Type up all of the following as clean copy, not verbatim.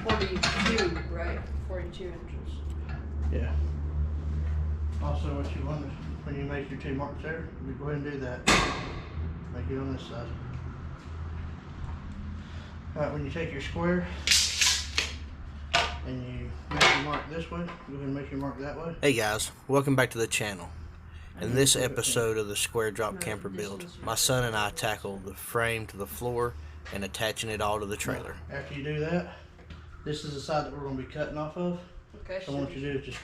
42, right? 42 inches. Yeah. Also, what you want is when you make your 2 marks there, you go ahead and do that. Make it on this side. Alright, when you take your square and you make your mark this way, go ahead and make your mark that way. Hey guys, welcome back to the channel. In this episode of the Square Drop Camper build, my son and I tackle the frame to the floor and attaching it all to the trailer. After you do that, this is the side that we're going to be cutting off of. Okay. So what you do is just,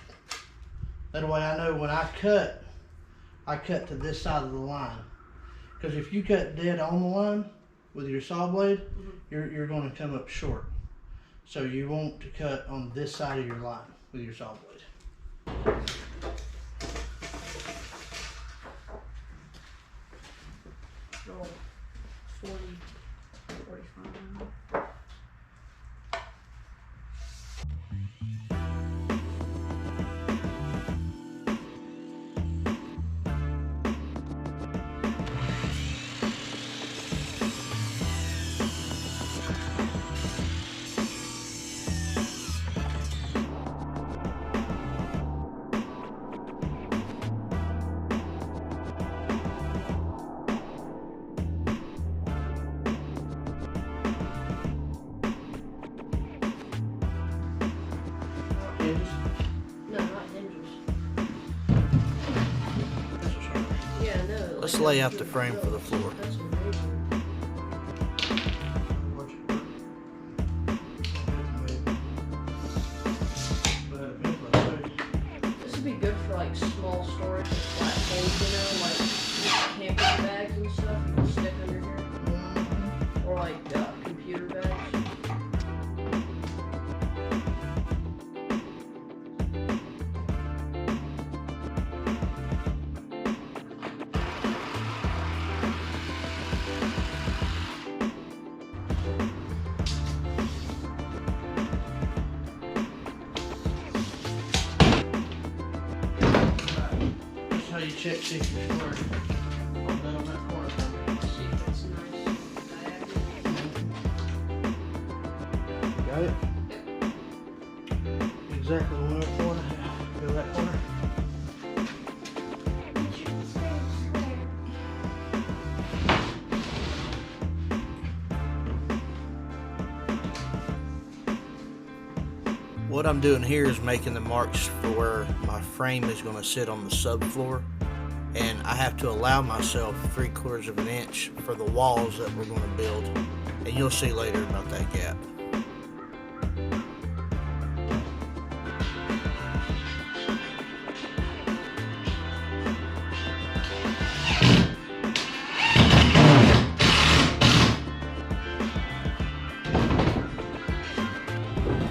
that way I know when I cut to this side of the line. Because if you cut dead on the line with your saw blade, you're going to come up short. So you want to cut on this side of your line with your saw blade. Roll 40, 45. Hinges? No, not hinges. That's a sharp. Yeah, no. Let's lay out the frame for the floor. That's amazing. Watch it work. But eventually, This would be good for like small storage, like flat holes, you know, like camping bags and stuff you can stick under here. Or like computer bags. that's how you check see if you're square. Hold that on that corner. See if it's nice. Diagonal. Got it? Yep. Exactly the one I want to have. Go to that corner. What I'm doing here is making the marks for where my frame is going to sit on the subfloor, and I have to allow myself 3/4 of an inch for the walls that we're going to build, and you'll see later about that gap.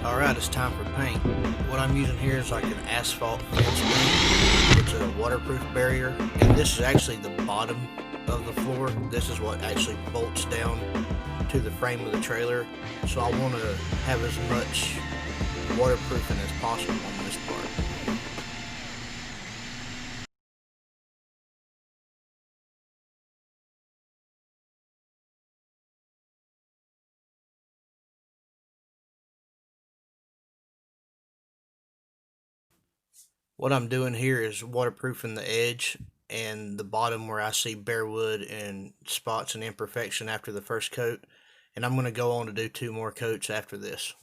Alright, it's time for paint. What I'm using here is like an asphalt fence paint. It's a waterproof barrier, and this is actually the bottom of the floor. This is what actually bolts down to the frame of the trailer. So I want to have as much waterproofing as possible on this part. What I'm doing here is waterproofing the edge and the bottom where I see bare wood and spots and imperfection after the first coat. And I'm going to go on to do 2 more coats after this.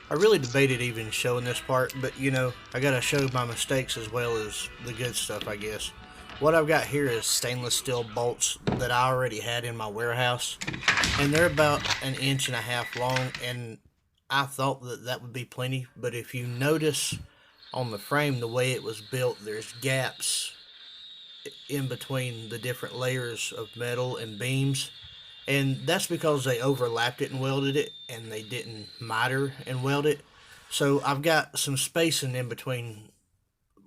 I really debated even showing this part, but you know, I gotta show my mistakes as well as the good stuff, I guess. What I've got here is stainless steel bolts that I already had in my warehouse, and they're about 1.5 inches long, and I thought that that would be plenty, but if you notice on the frame the way it was built, there's gaps in between the different layers of metal and beams, and that's because they overlapped it and welded it, and they didn't miter and weld it. So I've got some spacing in between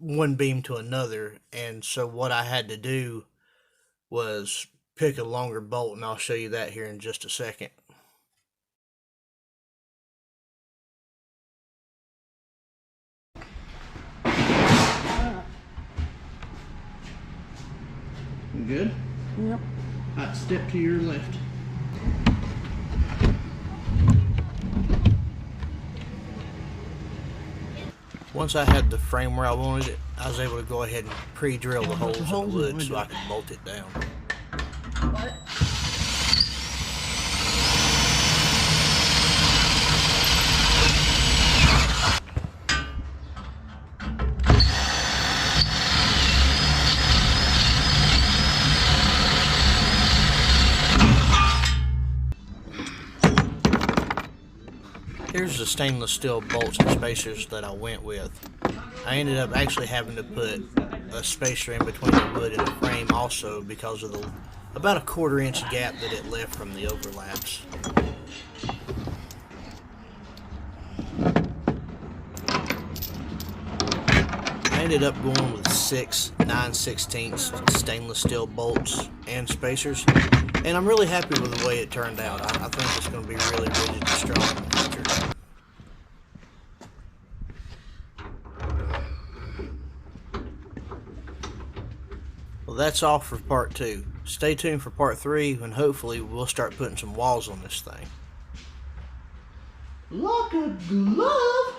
one beam to another, and so what I had to do was pick a longer bolt, and I'll show you that here in just a second. You good? Yep. Alright, step to your left. Once I had the frame where I wanted it, I was able to go ahead and pre-drill the holes in the wood so I could bolt it down. What? Here's the stainless steel bolts and spacers that I went with. I ended up actually having to put a spacer in between the wood and the frame also because of the about a 1/4 inch gap that it left from the overlaps. I ended up going with 6 9/16 stainless steel bolts and spacers, and I'm really happy with the way it turned out. I think it's going to be really rigid and strong in the future. Well, that's all for part 2. Stay tuned for part 3, and hopefully we'll start putting some walls on this thing. Like a glove.